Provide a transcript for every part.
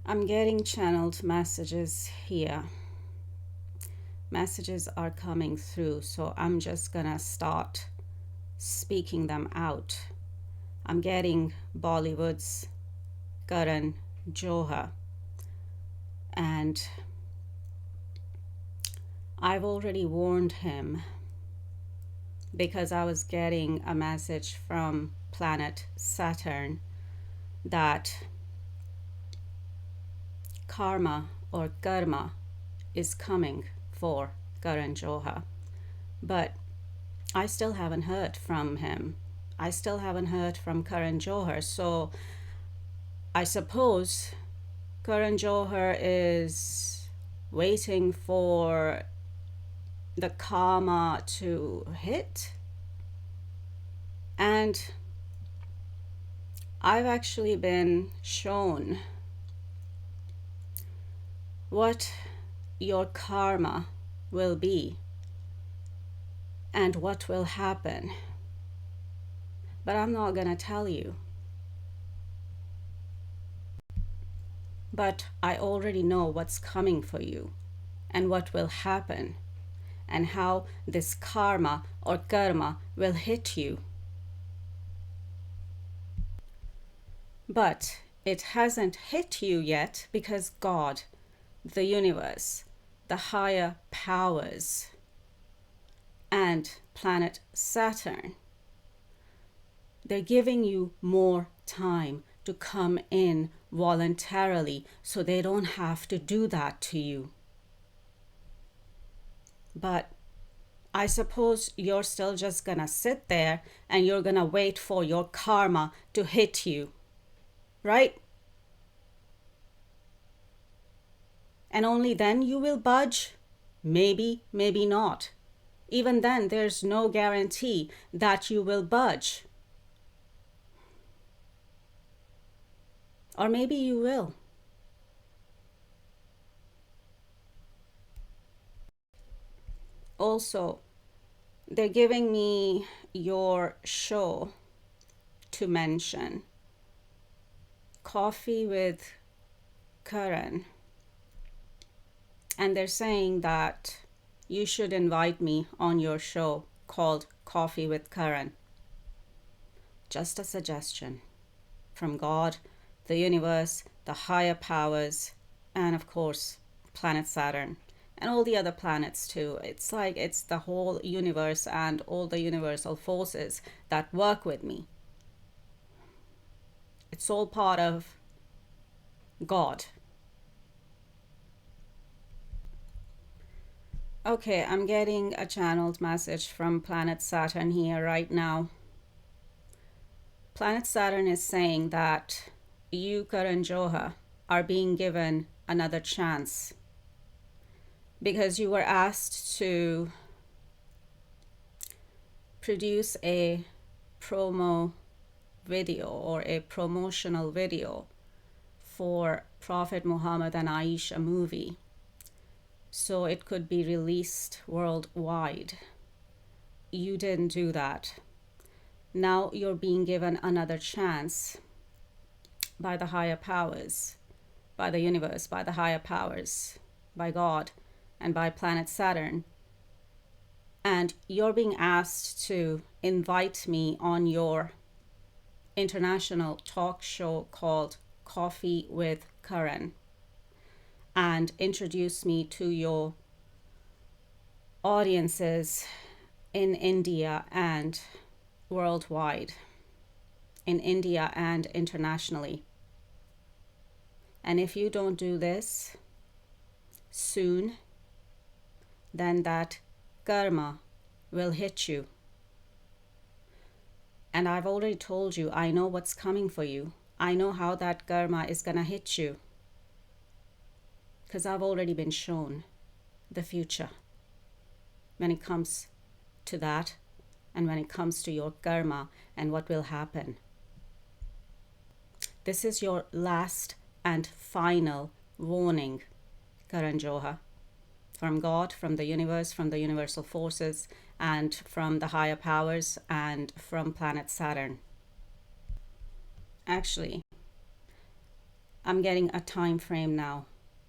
I'm getting channeled messages here. Messages are coming through, so I'm just gonna start speaking them out. I'm getting Bollywood's Karan Johar, and I've already warned him because I was getting a message from planet Saturn that karma or karma is coming for Karan Johar. But I still haven't heard from him. I still haven't heard from Karan Johar. So I suppose Karan Johar is waiting for the karma to hit. And I've actually been shown what your karma will be and what will happen. But I'm not going to tell you. But I already know what's coming for you and what will happen and how this karma or karma will hit you. But it hasn't hit you yet because God, the universe, the higher powers, and planet Saturn, they're giving you more time to come in voluntarily so they don't have to do that to you. But I suppose you're still just gonna sit there and you're gonna wait for your karma to hit you, right? And only then you will budge? Maybe, maybe not. Even then, there's no guarantee that you will budge. Or maybe you will. Also, they're giving me your show to mention. Coffee with Karan. And they're saying that you should invite me on your show called Coffee with Karan. Just a suggestion from God, the universe, the higher powers, and of course, planet Saturn, and all the other planets too. It's like it's the whole universe and all the universal forces that work with me. It's all part of God. Okay, I'm getting a channeled message from planet Saturn here right now. Planet Saturn is saying that you, Karan Johar, are being given another chance because you were asked to produce a promo video or a promotional video for Prophet Muhammad and Aisha movie so it could be released worldwide. You didn't do that. Now you're being given another chance by the higher powers, by the universe, by the higher powers, by God, and by planet Saturn. And you're being asked to invite me on your international talk show called Coffee with Karan and introduce me to your audiences in India and worldwide, in India and internationally. And if you don't do this soon, then that karma will hit you. And I've already told you, I know what's coming for you. I know how that karma is gonna hit you. Because I've already been shown the future when it comes to that and when it comes to your karma and what will happen. This is your last and final warning, Karan Johar, from God, from the universe, from the universal forces, and from the higher powers, and from planet Saturn. Actually, I'm getting a time frame now.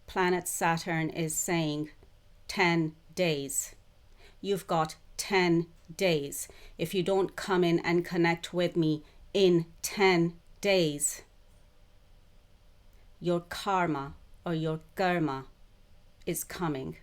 Planet Saturn is saying 10 days. You've got 10 days. If you don't come in and connect with me in 10 days, your karma or your karma is coming.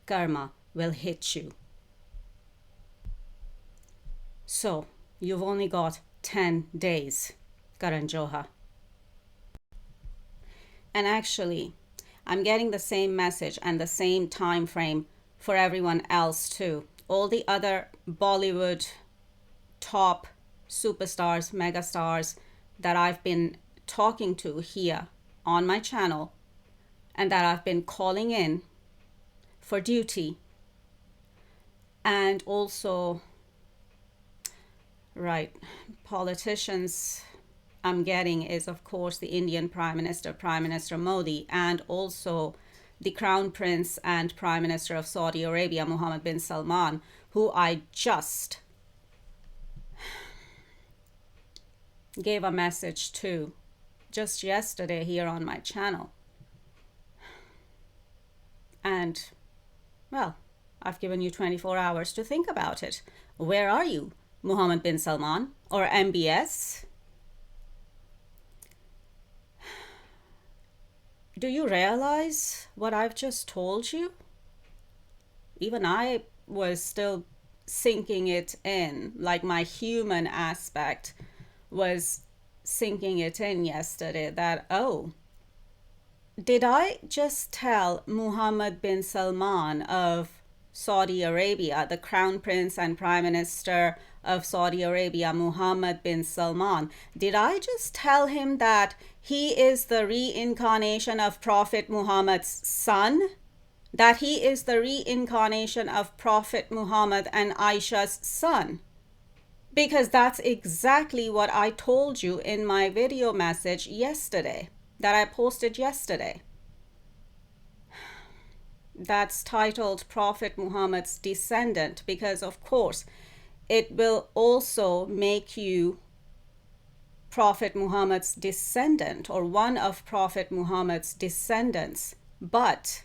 Karma will hit you. So, you've only got 10 days, Karan Johar. And actually, I'm getting the same message and the same time frame for everyone else too. All the other Bollywood top superstars, megastars that I've been talking to here on my channel and that I've been calling in for duty. And also, right, politicians I'm getting is, of course, the Indian Prime Minister Modi, and also the Crown Prince and Prime Minister of Saudi Arabia, Mohammed bin Salman, who I just gave a message to just yesterday here on my channel. And, well, I've given you 24 hours to think about it. Where are you, Mohammed bin Salman or MBS? Do you realize what I've just told you? Even I was still sinking it in, like my human aspect was sinking it in yesterday that, oh, did I just tell Mohammed bin Salman of Saudi Arabia, the Crown Prince and Prime Minister of Saudi Arabia, Mohammed bin Salman, did I just tell him that he is the reincarnation of Prophet Muhammad's son? That he is the reincarnation of Prophet Muhammad and Aisha's son? Because that's exactly what I told you in my video message yesterday, that I posted yesterday. That's titled Prophet Muhammad's Descendant, because of course it will also make you Prophet Muhammad's descendant or one of Prophet Muhammad's descendants, but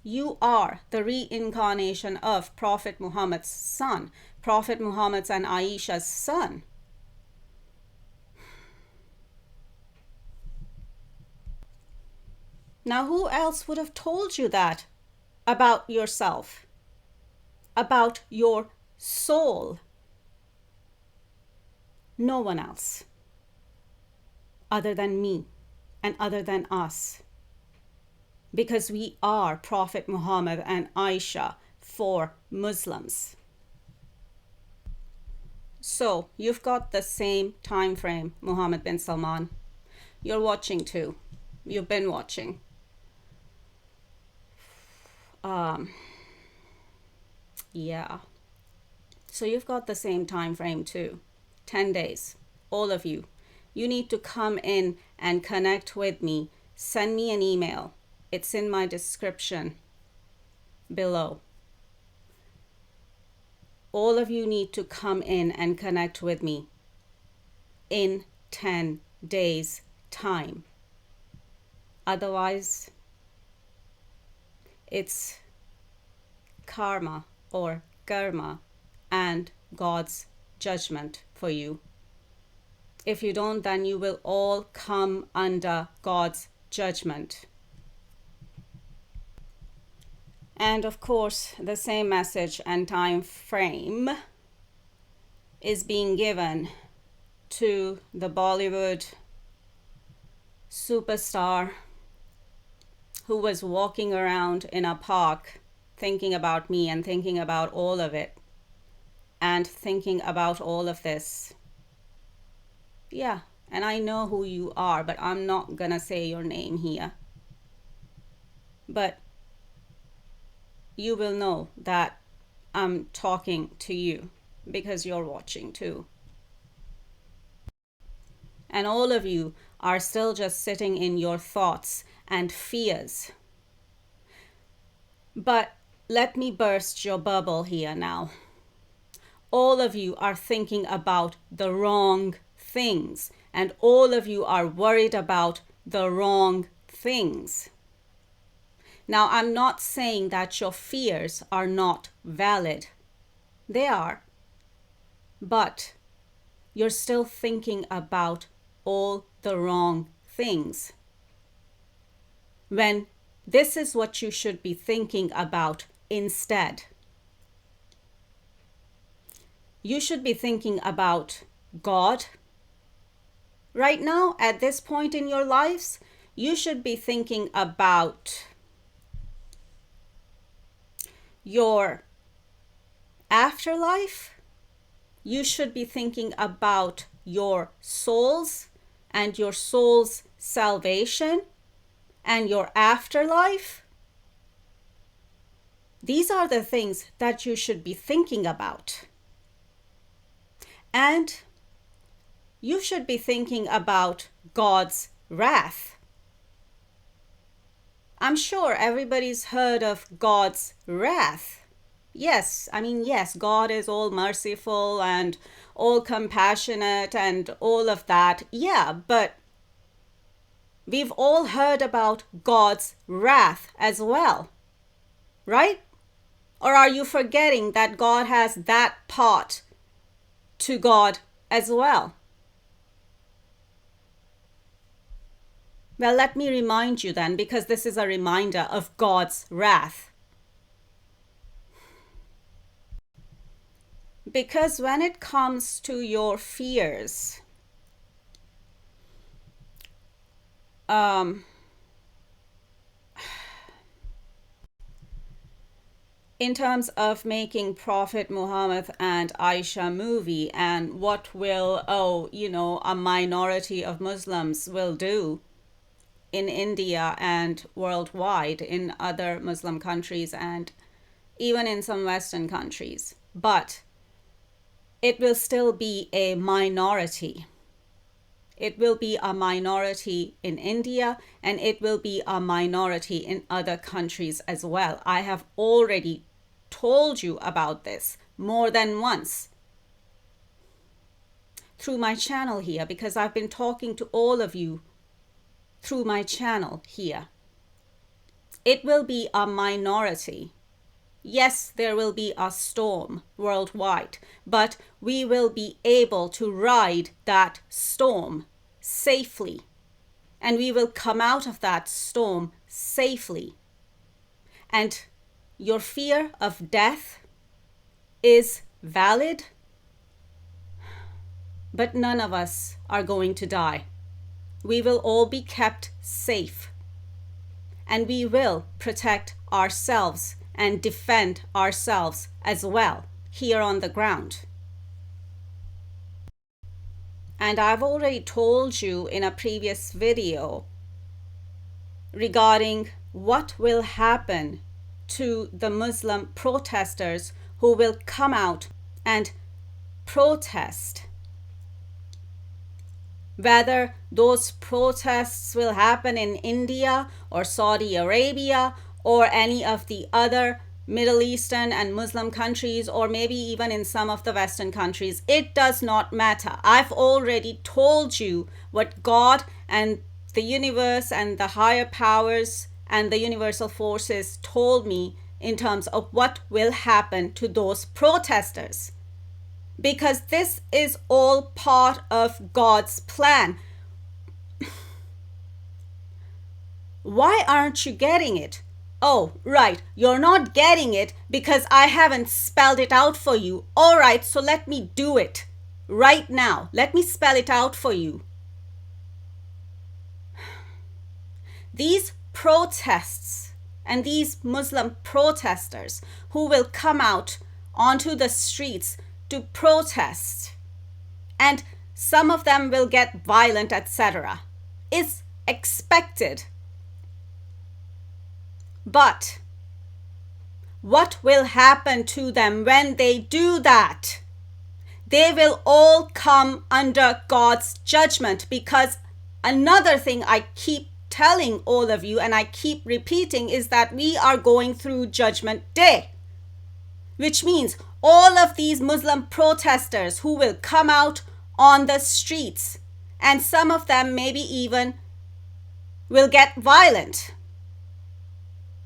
you are the reincarnation of Prophet Muhammad's son, Prophet Muhammad's and Aisha's son. Now, who else would have told you that about yourself, about your soul? No one else, other than me and other than us, because we are Prophet Muhammad and Aisha for Muslims. So you've got the same time frame, Mohammed bin Salman. You're watching too. You've been watching. Yeah. So you've got the same time frame too. 10 days. All of you. You need to come in and connect with me. Send me an email. It's in my description below. All of you need to come in and connect with me in 10 days time. Otherwise, it's karma or karma and God's judgment for you. If you don't, then you will all come under God's judgment. And of course, the same message and time frame is being given to the Bollywood superstar who was walking around in a park thinking about me and thinking about all of it and thinking about all of this. Yeah, and I know who you are, but I'm not gonna say your name here. But you will know that I'm talking to you because you're watching too. And all of you are still just sitting in your thoughts and fears. But let me burst your bubble here now. All of you are thinking about the wrong things and all of you are worried about the wrong things. Now, I'm not saying that your fears are not valid. They are. But you're still thinking about all the wrong things. When this is what you should be thinking about instead. You should be thinking about God. Right now, at this point in your lives, you should be thinking about your afterlife. You should be thinking about your souls and your soul's salvation and your afterlife. These are the things that you should be thinking about. And you should be thinking about God's wrath. I'm sure everybody's heard of God's wrath. Yes, God is all merciful and all compassionate and all of that. Yeah, but we've all heard about God's wrath as well, right? Or are you forgetting that God has that part to God as well? Well, let me remind you then, because this is a reminder of God's wrath. Because when it comes to your fears, in terms of making Prophet Muhammad and Aisha movie and what will, a minority of Muslims will do in India and worldwide in other Muslim countries and even in some Western countries. But it will still be a minority. It will be a minority in India and it will be a minority in other countries as well. I have already told you about this more than once through my channel here, because I've been talking to all of you through my channel here. It will be a minority. Yes, there will be a storm worldwide, but we will be able to ride that storm safely, and we will come out of that storm safely. And your fear of death is valid, but none of us are going to die. We will all be kept safe, and we will protect ourselves and defend ourselves as well here on the ground. And I've already told you in a previous video regarding what will happen to the Muslim protesters who will come out and protest. Whether those protests will happen in India or Saudi Arabia or any of the other Middle Eastern and Muslim countries, or maybe even in some of the Western countries, it does not matter. I've already told you what God and the universe and the higher powers and the universal forces told me in terms of what will happen to those protesters. Because this is all part of God's plan. Why aren't you getting it? Oh, right, you're not getting it because I haven't spelled it out for you. All right, so let me do it right now. Let me spell it out for you. These protests and these Muslim protesters who will come out onto the streets to protest, and some of them will get violent, etc., is expected. But what will happen to them when they do that? They will all come under God's judgment, because another thing I keep telling all of you and I keep repeating is that we are going through Judgment Day, which means all of these Muslim protesters who will come out on the streets, And some of them maybe even will get violent.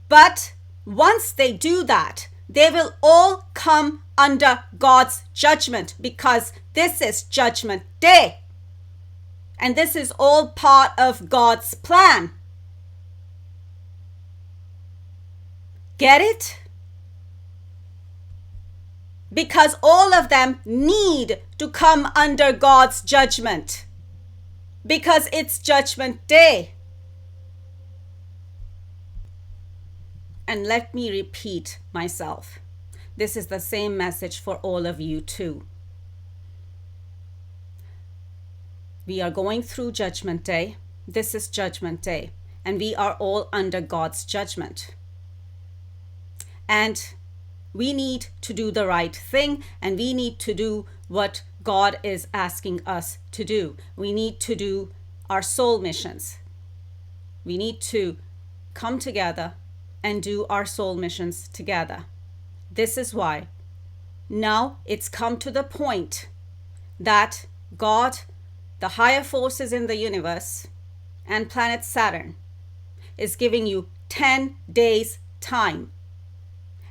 But once they do that, they will all come under God's judgment, because this is Judgment Day. And this is all part of God's plan. Get it? Because all of them need to come under God's judgment, because it's Judgment Day. And let me repeat myself. This is the same message for all of you too. We are going through Judgment Day. This is Judgment Day. And we are all under God's judgment. And we need to do the right thing, and we need to do what God is asking us to do. We need to do our soul missions. We need to come together and do our soul missions together. This is why now it's come to the point that God, the higher forces in the universe, and planet Saturn is giving you 10 days time.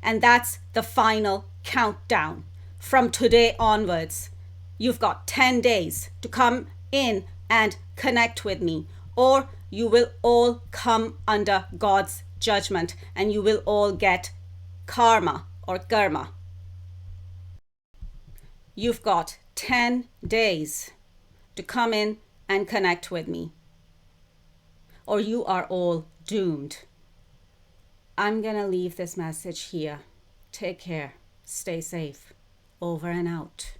And that's the final countdown. From today onwards, you've got 10 days to come in and connect with me, or you will all come under God's judgment and you will all get karma or karma. You've got 10 days to come in and connect with me, or you are all doomed. I'm gonna leave this message here. Take care. Stay safe. Over and out.